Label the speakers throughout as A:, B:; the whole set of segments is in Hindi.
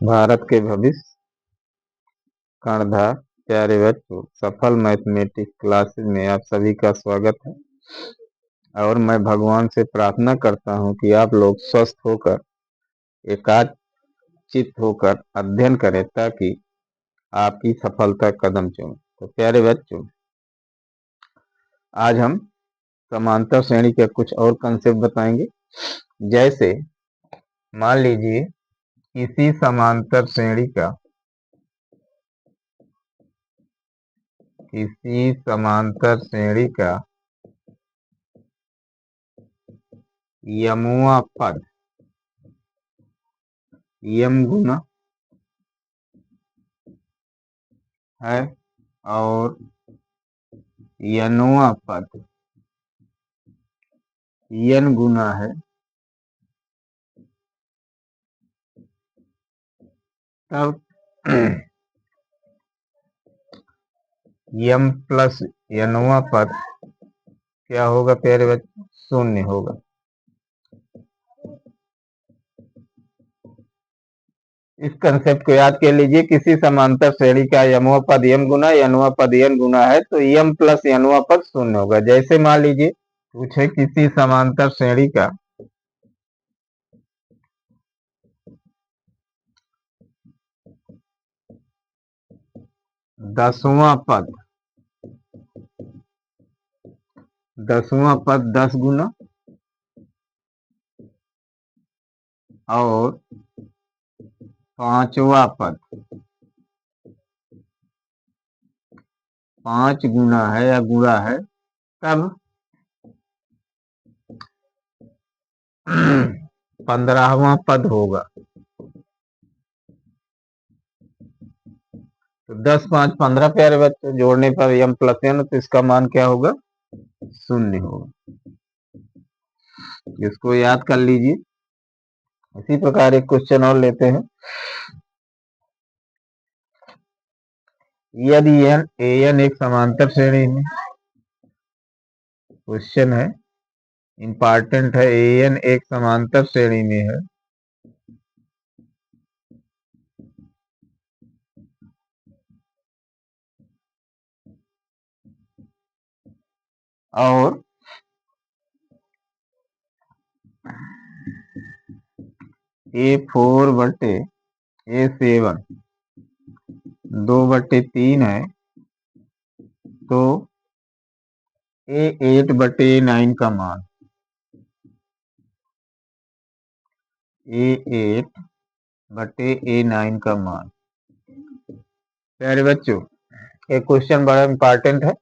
A: भारत के भविष्य कर्णधार प्यारे बच्चों, सफल मैथमेटिक्स क्लासेस में आप सभी का स्वागत है। और मैं भगवान से प्रार्थना करता हूं कि आप लोग स्वस्थ होकर एकाग्रचित होकर अध्ययन करें ताकि आपकी सफलता कदम चूमे। तो प्यारे बच्चों, आज हम समांतर श्रेणी के कुछ और कंसेप्ट बताएंगे। जैसे मान लीजिए किसी समांतर श्रेणी का यमुआ पद यम गुना है और यनुआ पद यन गुना है, तब यम प्लस यनुआ पद क्या होगा प्यारे बच्चे? शून्य होगा। इस कंसेप्ट को याद कर लीजिए। किसी समांतर श्रेणी का यमुआ पद यम गुना यनुआ पद यन गुना है तो यम प्लस यनुआ पद शून्य होगा। जैसे मान लीजिए पूछे किसी समांतर श्रेणी का 10वां पद 10 गुना और 5वां पद 5 गुना है या गुणा है, तब 15वां पद होगा। तो 10 5 15 प्यारे बच्चे, जोड़ने पर यम प्लस एन, तो इसका मान क्या होगा? शून्य होगा। इसको याद कर लीजिए। इसी प्रकार एक क्वेश्चन और लेते हैं। यदि एन एक समांतर श्रेणी में, क्वेश्चन है इंपॉर्टेंट है, एन एक समांतर श्रेणी में है और A4/A7 2/3 है, तो A8/A9 का मान A8/A9 का मान। प्यारे बच्चों, एक क्वेश्चन बड़ा इंपॉर्टेंट है।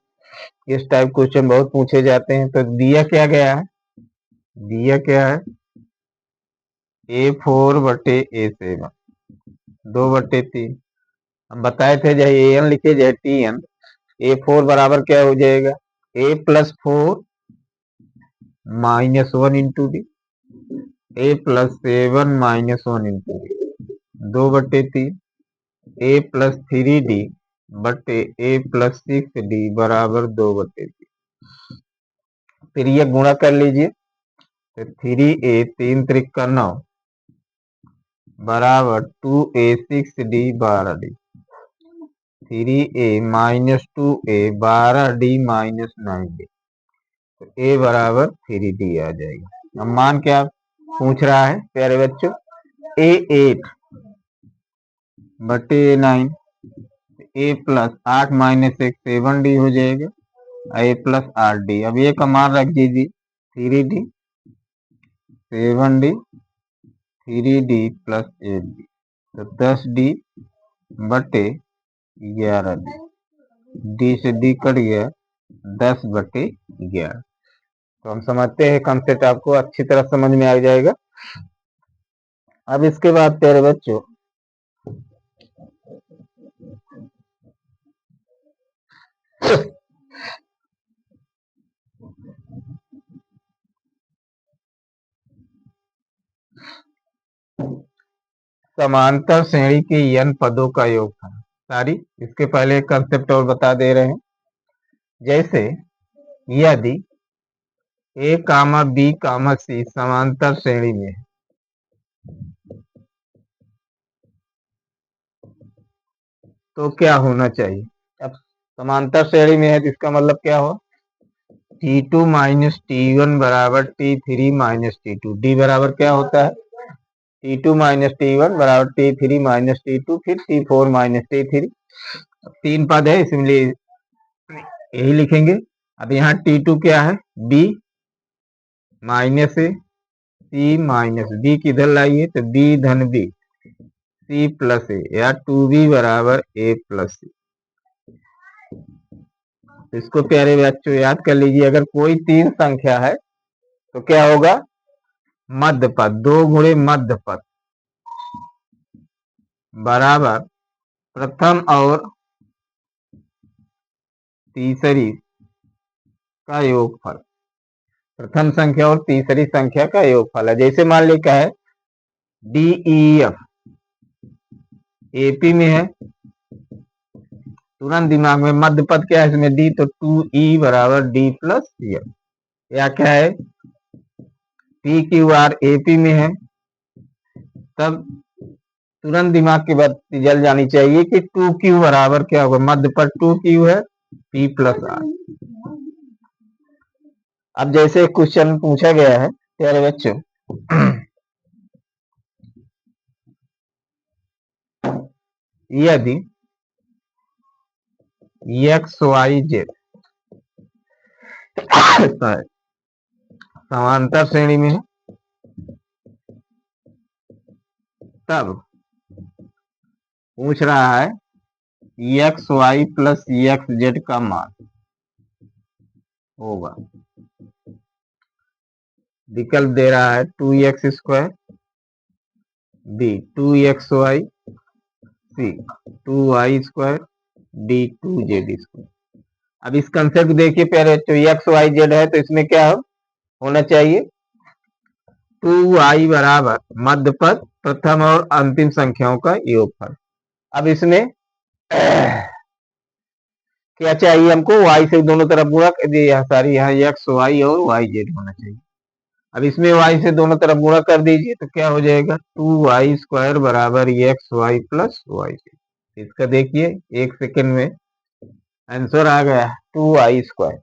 A: इस टाइप क्वेश्चन बहुत पूछे जाते हैं। तो दिया क्या गया है? दिया क्या है? A4/A7 2/3। हम बताए थे चाहे एन लिखे चाहे टी एन, A4 बराबर क्या हो जाएगा? A+4 -1 into D, A+7 -1 into D 2/3, A+3D बटे A+6D बराबर 2/3। फिर ये गुणा कर लीजिए। तो 3A 3 त्रिक 9 बराबर 2A6D 12D। 3A -2A 12D -9D, तो A बराबर 3D आ जाएगा। अब मान क्या पूछ रहा है प्यारे बच्चों? A8/A9, A+8 -1 7D हो जाएगा, A+8D। अब ये का मान रख दीजिए 3D 7D 3D + 8D, तो 10D बटे 11D। डी से डी कट गया, 10/11। तो हम समझते हैं कंसेप्ट आपको अच्छी तरह समझ में आ जाएगा। अब इसके बाद प्यारे बच्चों, समांतर श्रेणी के n पदों का योग था सारी। इसके पहले कंसेप्ट और बता दे रहे हैं। जैसे यदि A, B, C समांतर श्रेणी में है, तो क्या होना चाहिए। अब समांतर श्रेणी में है तो इसका मतलब क्या हो, T2 माइनस T1 बराबर T3 माइनस T2। डी बराबर क्या होता है, T2 माइनस T1 बराबर T3 माइनस T2, फिर T4 माइनस T3। तीन पद है इसलिए यही लिखेंगे। अब यहाँ T2 क्या है, B माइनस ए, C माइनस बी किधर लाइए तो B धन B, C प्लस ए, या 2B बराबर A प्लस C। इसको प्यारे बच्चों याद कर लीजिए, अगर कोई तीन संख्या है तो क्या होगा, मध्य पद, 2 गुणे मध्य पद बराबर प्रथम और तीसरी का योगफल। प्रथम संख्या और तीसरी संख्या का योगफल है। जैसे मान ली क्या है, डी ई एफ एपी में है, तुरंत दिमाग में मध्य पद क्या है इसमें, डी, तो 2E बराबर डी प्लस एफ। या क्या है, पी क्यू आर एपी में है, तब तुरंत दिमाग की बत्ती जल जानी चाहिए कि 2Q बराबर क्या होगा, मध्य पद 2Q है, P प्लस आर। अब जैसे क्वेश्चन पूछा गया है प्यारे बच्चों, यदि एक्स वाई जेड समांतर श्रेणी में है, तब पूछ रहा है x y plus x z का मान होगा, विकल्प दे रहा है 2x square, B 2xy, C 2y square, D 2z square. अब इस कंसेप्ट देखिए प्यारे बच्चों, एक्स वाई जेड है तो इसमें क्या होना चाहिए, 2y बराबर मध्य पद प्रथम और अंतिम संख्याओं का योगफल। अब इसमें क्या चाहिए हमको, y से दोनों तरफ गुणा कर दिए, यहाँ सारी यहाँ एक्स वाई और वाई जेड होना चाहिए। अब इसमें y से दोनों तरफ गुणा कर दीजिए तो क्या हो जाएगा, 2y स्क्वायर बराबर x y plus y z. इसका देखिए 1 सेकेंड में आंसर आ गया 2y स्क्वायर।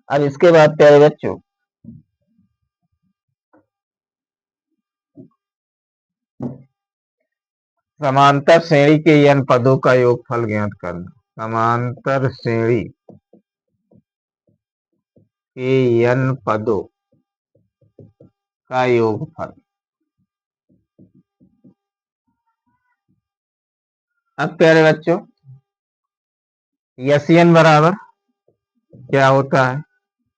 A: अब इसके बाद प्यारे बच्चों, समांतर श्रेणी के n पदों का योगफल ज्ञात करना। समांतर श्रेणी के n पदों का योगफल। अब प्यारे बच्चों, यसियन बराबर क्या होता है,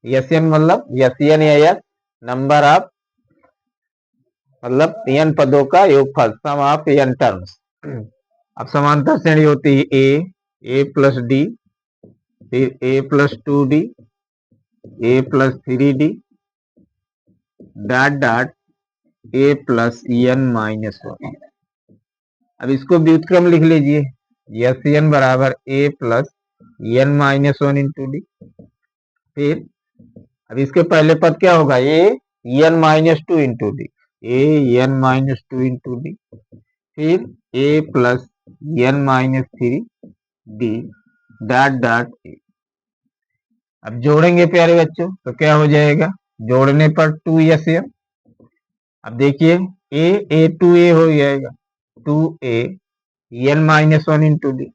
A: यसियन मतलब यसियन या यस नंबर ऑफ, मतलब n पदों का योगफल, सम ऑफ n टर्म्स। अब समांतर श्रेणी होती है ए प्लस डी, फिर a plus 2D, a plus 3D, dot dot a plus n minus 1। अब इसको व्युत्क्रम लिख लीजिए, यस एन बराबर a plus n minus 1 into d. फिर अब इसके पहले पद क्या होगा, a n minus 2 into d, a n minus 2 into d, फिर a plus n minus 3 d, dot dot a. अब जोड़ेंगे प्यारे बच्चों तो क्या हो जाएगा, जोड़ने पर 2s। अब देखिए ए 2a हो जाएगा, 2a n minus 1 into D.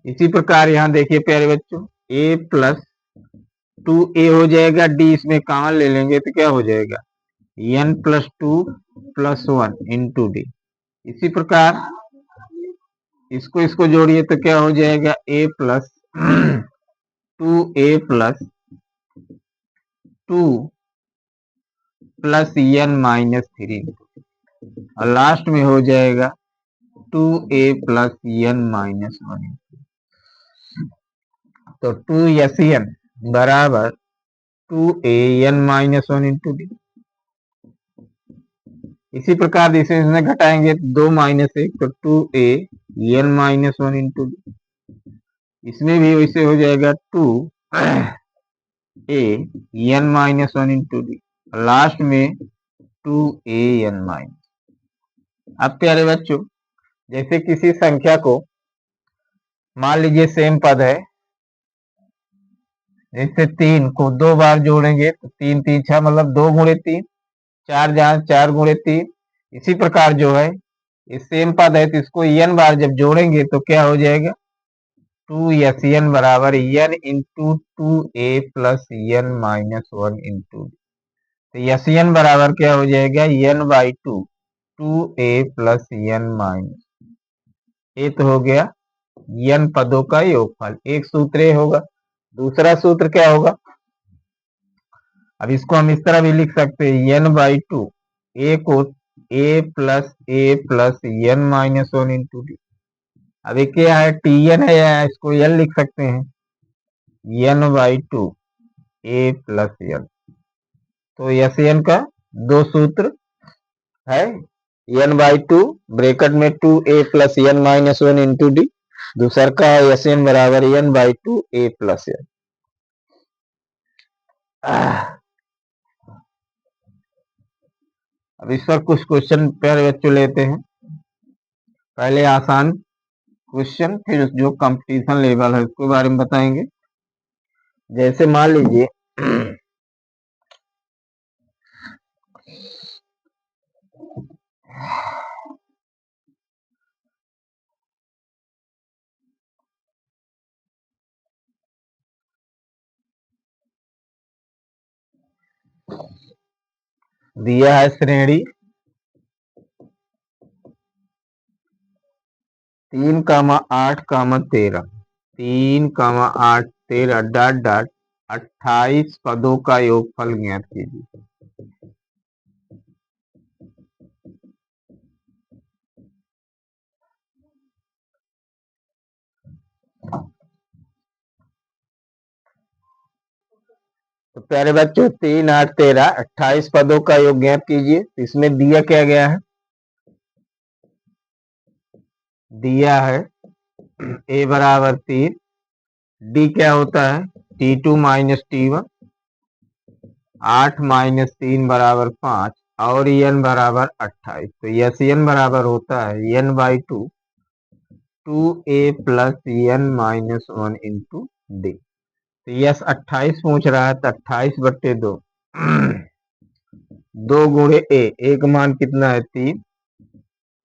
A: इसी प्रकार यहाँ देखिए प्यारे बच्चों, a प्लस 2a हो जाएगा, d इसमें कॉमन ले लेंगे तो क्या हो जाएगा, n plus 2 plus 1 into D. इसी प्रकार इसको जोड़िए तो क्या हो जाएगा, a plus 2a plus 2 plus n minus 3, और लास्ट में हो जाएगा 2a प्लस n माइनस 1। तो 2n बराबर 2an माइनस 1 इंटू डी। इसी प्रकार इसमें घटाएंगे 2 माइनस 1 तो 2an माइनस 1 इंटू डी। इसमें भी वैसे हो जाएगा 2an minus 1 into D, last में 2an माइनस। अब प्यारे बच्चों जैसे किसी संख्या को मान लीजिए सेम पद है, जैसे 3 को 2 बार जोड़ेंगे तो 3 3 6 मतलब 2 गुणे 3, 4 जहां 4 गुणे 3। इसी प्रकार जो है ये सेम पद है तो इसको n बार जब जोड़ेंगे तो क्या हो जाएगा, 2SN बराबर n into 2a plus n minus 1 into. तो SN बराबर क्या हो जाएगा, n by 2a plus n minus, ये तो हो गया n पदों का योगफल। एक सूत्र ये होगा। दूसरा सूत्र क्या होगा, अब इसको हम इस तरह भी लिख सकते हैं, n बाई 2 a को a plus n minus 1 into d. अब ये क्या है, tn है, या इसको n लिख सकते हैं, n by 2 a plus n। तो SN का दो सूत्र है, n बाई 2 ब्रैकेट में 2a plus n minus 1 into D. दूसरा का SN बराबर n by 2a plus n। अब इस पर कुछ क्वेश्चन प्यारे बच्चों लेते हैं। पहले आसान क्वेश्चन, फिर जो कंपटीशन लेवल है उसके बारे में बताएंगे। जैसे मान लीजिए दिया है श्रेणी 3,8,13, 3,8,13 डॉट डॉट 28 पदों का योगफल ज्ञात कीजिए। तो प्यारे बच्चों 3, 8, 13 28 पदों का योग ज्ञात कीजिए। इसमें दिया क्या गया है, दिया है a बराबर 3, d क्या होता है T2 माइनस T1, 8 माइनस 3 बराबर 5 और n बराबर 28। तो SN बराबर होता है n by 2 2a plus n minus 1 into d. तो यस 28 पूछ रहा है तो 28/2 2 गुणे ए का मान कितना है 3,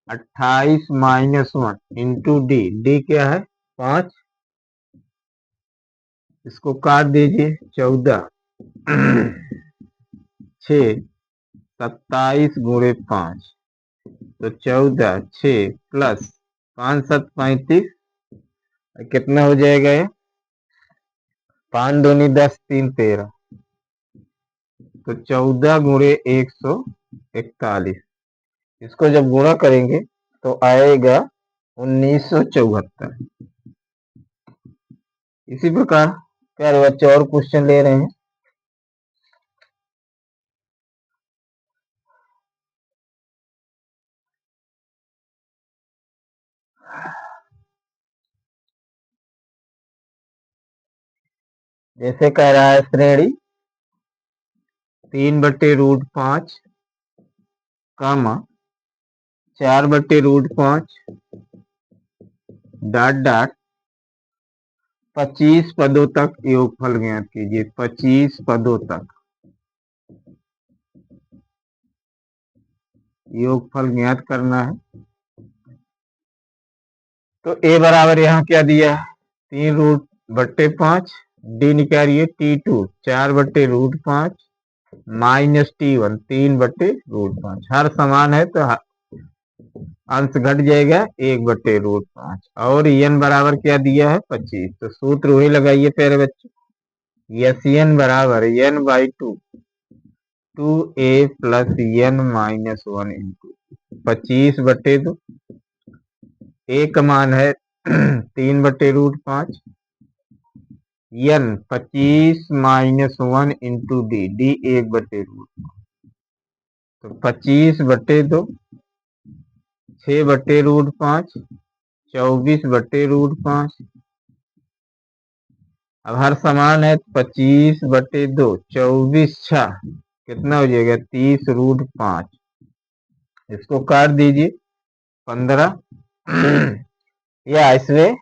A: 28 माइनस 1 इंटू डी, डी क्या है 5, इसको काट दीजिए 14 6 27 गुणे 5, तो 14 6 प्लस 5 7 35, कितना हो जाएगा ये 5 दूनी 10 3 13, तो 14 गुणे 141। इसको जब गुणा करेंगे तो आएगा 1974। इसी प्रकार प्यारे बच्चे और क्वेश्चन ले रहे हैं। जैसे कह रहा है श्रेणी 3/√5 कामा 4/√5 डॉट डॉट 25 पदों तक योगफल ज्ञात कीजिए। 25 पदों तक योगफल ज्ञात करना है। तो a बराबर यहाँ क्या दिया है 3√5, डी निकालिए T2 4/√5 माइनस T1 3/√5। हर समान है तो अंश घट जाएगा 1/√5 और n बराबर क्या दिया है 25। तो सूत्र वही लगाइए प्यारे बच्चे, SN बराबर n by 2 2a plus n minus 1 into 25/2, a का मान है 3/√5, n 25 minus 1 into D, D 1/√5। तो 25/2 6/√5 24/√5। अब हर समान है 25/2 24 6 कितना हो जाएगा 30√5। इसको काट दीजिए 15 या इसमें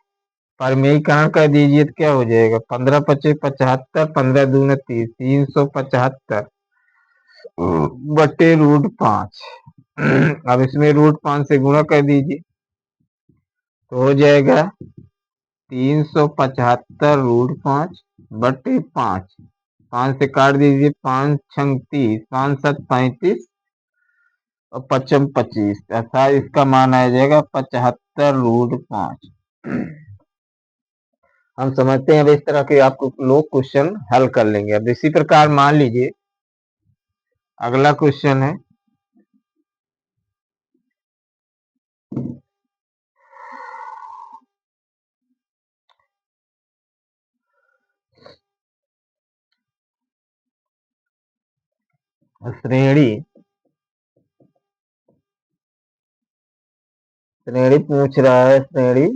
A: परमेयीकरण कर दीजिए तो क्या हो जाएगा, 15×5 = 75, 15×2 = 30, 375 बटे √5। अब इसमें √5 से गुणा कर दीजिए तो हो जाएगा 375 √5 बटे 5। 5 से काट दीजिए, 5×6 = 30, 5×7 = 35 और 5×5 = 25 तथा इसका मान आ जाएगा 75 √5। हम समझते हैं अब इस तरह के आपको लोग क्वेश्चन हल कर लेंगे। अब इसी प्रकार मान लीजिए अगला क्वेश्चन है श्रेणी पूछ रहा है, श्रेणी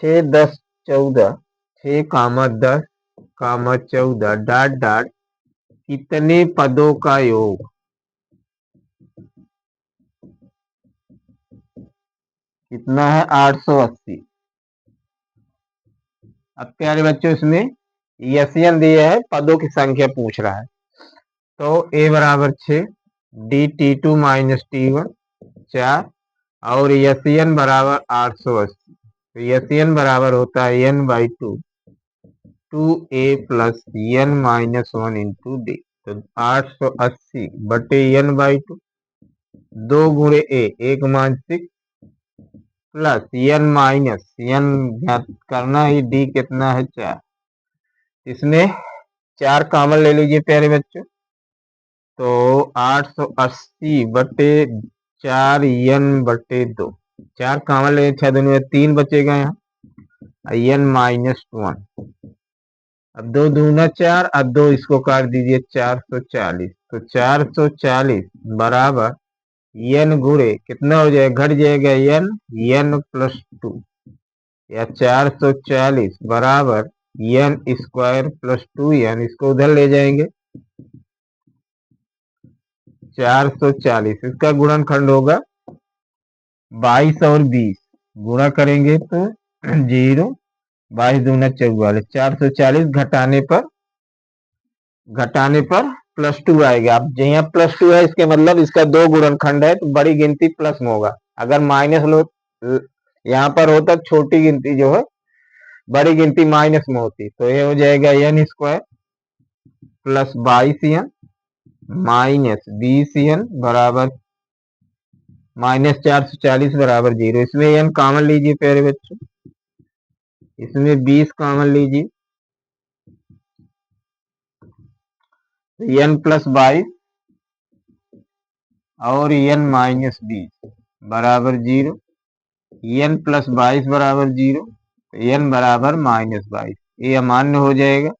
A: 6, 10, 14, 6, 10, 14 ... कितने पदों का योग कितना है, 880। अब प्यारे बच्चों इसमें यसियन दिया है, पदों की संख्या पूछ रहा है। तो a बराबर 6, d(t2 - t1) 4 और यसियन बराबर 880। तो यसियन बराबर होता है n/2 2a + n-1 × d। तो 880 बटे n/2, 2 × a 1 मान 6 प्लस n ज्ञात करना ही, d कितना है 4। इसमें 4 कॉमन ले लीजिए प्यारे बच्चों, तो 880 बटे 4 n/2, 4 कॉमन ले, 6 दूनी में 3 बचेगा यहाँ, n-1। अब 2 दूना 4, अब 2 इसको काट दीजिए, 440। तो 440 बराबर n गुणे कितना हो जाएगा, घट जाएगा n+2, या 440 बराबर n² + 2n, इसको उधर ले जाएंगे 440। इसका गुणनखंड होगा 22 और 20, गुणा करेंगे तो 0, 22 दूना 44, 440 घटाने पर +2 आएगा। अब यहाँ +2 है, इसके मतलब इसका 2 गुणनखंड है तो बड़ी गिनती प्लस में होगा। अगर माइनस लो यहाँ पर होता, छोटी गिनती जो है बड़ी गिनती माइनस में होती, तो ये हो जाएगा n² + 22n - 20n बराबर -440 बराबर 0। इसमें n कॉमन लीजिए प्यारे बच्चों, इसमें 20 कॉमन लीजिए, n + 22 और n - 20 बराबर 0, n + 22 बराबर 0, n बराबर -22। ये अमान्य हो जाएगा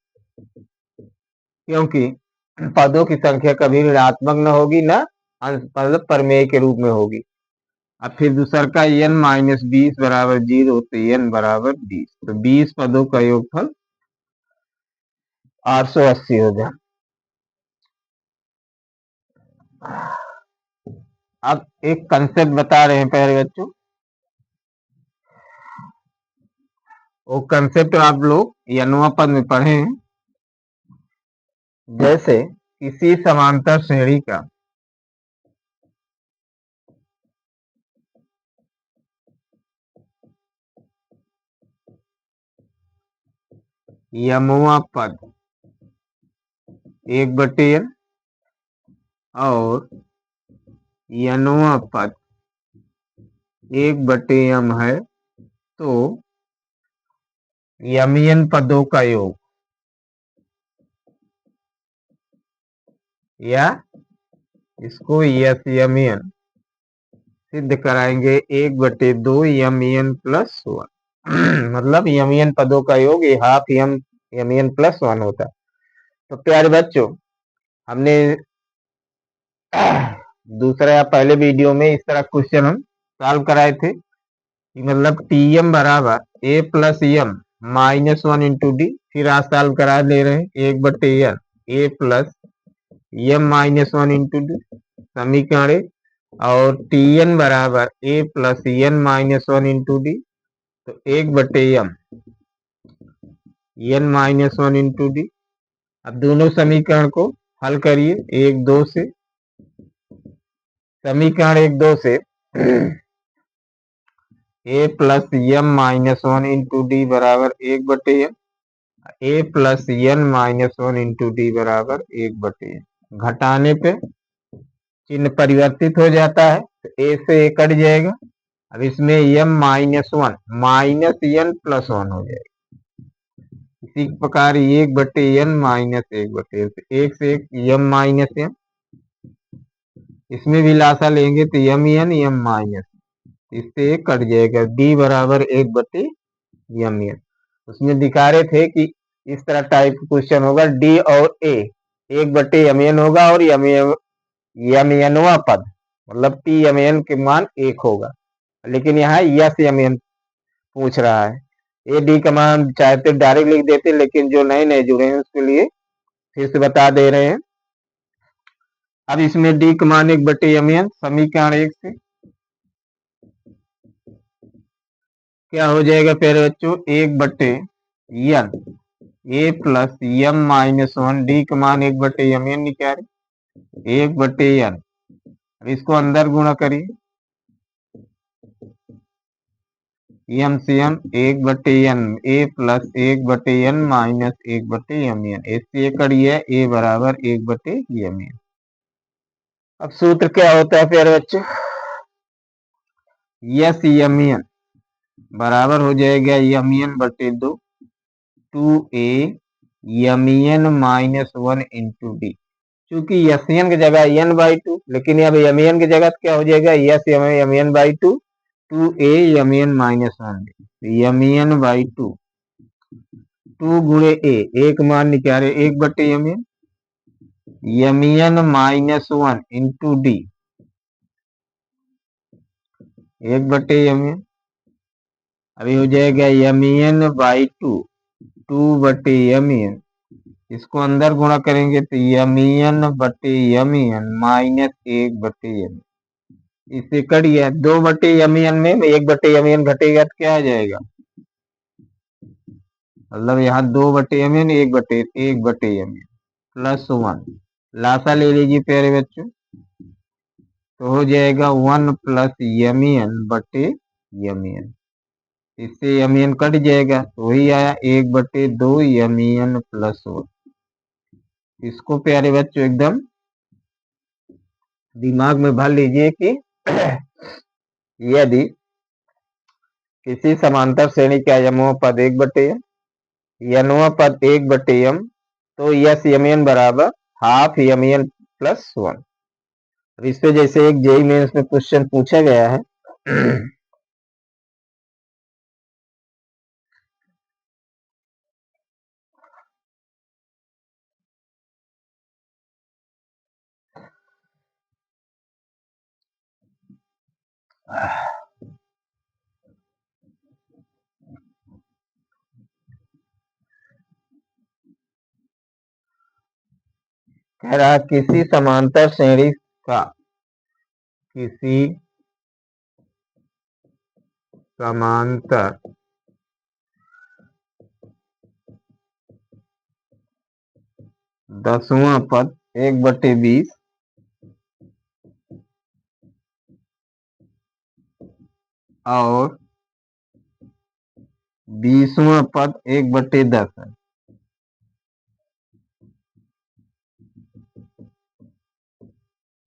A: क्योंकि पदों की संख्या कभी ऋणात्मक न होगी, ना मतलब परमेय के रूप में होगी। अब फिर दूसरा का n - 20 बराबर 0, तो n बराबर 20। तो 20 पदों का योगफल 880 होगा। अब एक कंसेप्ट बता रहे हैं प्यारे बच्चों, वो कंसेप्ट आप लोग n वां पद में पढ़े हैं। जैसे किसी समांतर श्रेणी का यमवा पद 1/n और n वां पद 1/m है, तो यमियन पदों का योग या इसको यमियन सिद्ध कराएंगे 1/2 यमियन + 1। मतलब यमियन पदों का योग ये हाफ यमियन + 1 होता है। तो प्यारे बच्चों, हमने दूसरा या पहले वीडियो में इस तरह क्वेश्चन हम सॉल्व कराए थे कि मतलब Tm बराबर a + m - 1 × d। फिर आज सॉल्व करा ले रहे हैं 1/n a + m - 1 × d। समीकरण और टी एन बराबर a plus n minus one into d, तो 1/m n minus one into d. अब दोनों समीकरण को हल करिए 1 2 से। समीकरण 1 2 से a plus m minus one into d बराबर 1/m, a plus n minus one into d बराबर 1/m। घटाने पे चिन्ह परिवर्तित हो जाता है, तो ए से ए कट जाएगा। अब इसमें m minus one minus n plus one हो जाएगा। इसी प्रकार 1/n माइनस 1/n, एक से एक एम माइनस एम, इसमें भी लासा लेंगे तो एम एन एम माइनस, इससे एक कट जाएगा। डी बराबर 1/m एन। उसमें दिखा रहे थे कि इस तरह टाइप क्वेश्चन होगा, डी और ए 1/m एन होगा, और एम एनवा पद मतलब टी एम एन के मान 1 होगा। लेकिन यहाँ यस एम एन पूछ रहा है। ए डी का मान चाहते डायरेक्ट लिख देते, लेकिन जो नए नए जुड़े हैं उसके लिए फिर से बता दे रहे हैं। अब इसमें डी का मान 1/m एन, समीकरण 1 से क्या हो जाएगा प्यारे बच्चों, 1/n a plus m minus one, d का मान 1/m एन निकाले 1/n। इसको अंदर गुणा करिए, एम से m 1/n a plus 1/n minus 1/m n, इससे करिए ए बराबर 1/m एन। अब सूत्र क्या होता है प्यारे बच्चों, यस एम एन बराबर हो जाएगा एम एन/2 2a m n minus one into d. चूंकि एस एन की जगह n/2, लेकिन अब एम एन की जगह क्या हो जाएगा, यस एम एन/2 2a m n minus one d, m एन/2 2 गुणे ए का मान निकाले 1/m n, m n minus one into d 1/m n. अभी हो जाएगा एम एन/2 2/m एन, इसको अंदर गुणा करेंगे तो एम एन/m एन माइनस 1/m, इससे कट गया 2/m एन में 1/m एन घटेगा तो क्या आ जाएगा, मतलब यहाँ 2/m n 1/m n plus one, लासा ले लीजिए प्यारे बच्चों, तो हो जाएगा 1 प्लस एम एन/m एन, इससे एम एन कट जाएगा तो वही आया 1/2 एम एन प्लस वन। इसको प्यारे बच्चों एकदम दिमाग में भर लीजिए कि यदि किसी समांतर श्रेणी का यमों पद 1/m, यनों पद 1/m, तो यस एम एन बराबर half m n plus one. इस पे जैसे एक जेई मेंस में क्वेश्चन पूछा गया है कह रहा किसी समांतर श्रेणी का किसी समांतर दसवां पद 1/20 और 20वां पद 1/10 है,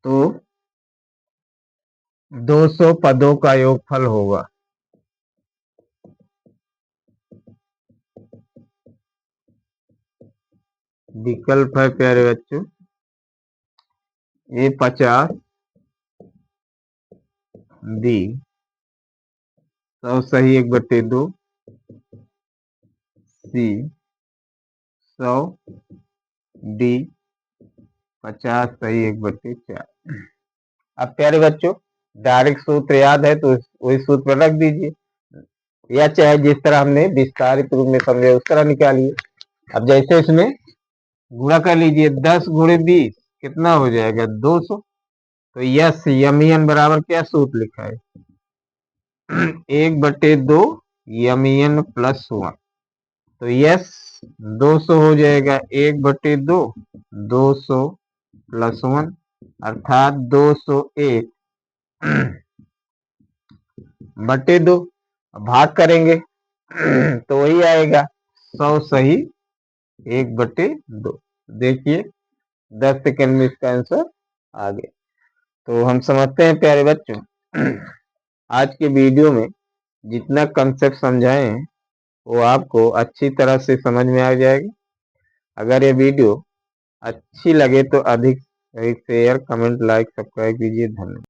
A: तो 200 पदों का योगफल होगा। विकल्प है प्यारे बच्चों, ए 50 बी 100 सही 1/2 सी 100 डी 50 सही 1/4। अब प्यारे बच्चों डायरेक्ट सूत्र याद है तो वही सूत्र पर रख दीजिए, या चाहे जिस तरह हमने विस्तारित रूप में समझे उस तरह निकालिए। अब जैसे इसमें गुणा कर लीजिए, 10 × 20 कितना हो जाएगा 200, तो यस यमियन बराबर क्या सूत्र लिखा है 1/2 यमियन प्लस 1। तो यस 200 हो जाएगा 1/2 200 प्लस 1 अर्थात 201/2 भाग करेंगे तो वही आएगा 100 सही 1/2। देखिए 10 सेकंड में इसका आंसर आ गया। तो हम समझते हैं प्यारे बच्चों आज के वीडियो में जितना कंसेप्ट समझाए हैं वो आपको अच्छी तरह से समझ में आ जाएगा। अगर ये वीडियो अच्छी लगे तो अधिक शेयर कमेंट लाइक सब्सक्राइब कीजिए। धन्यवाद।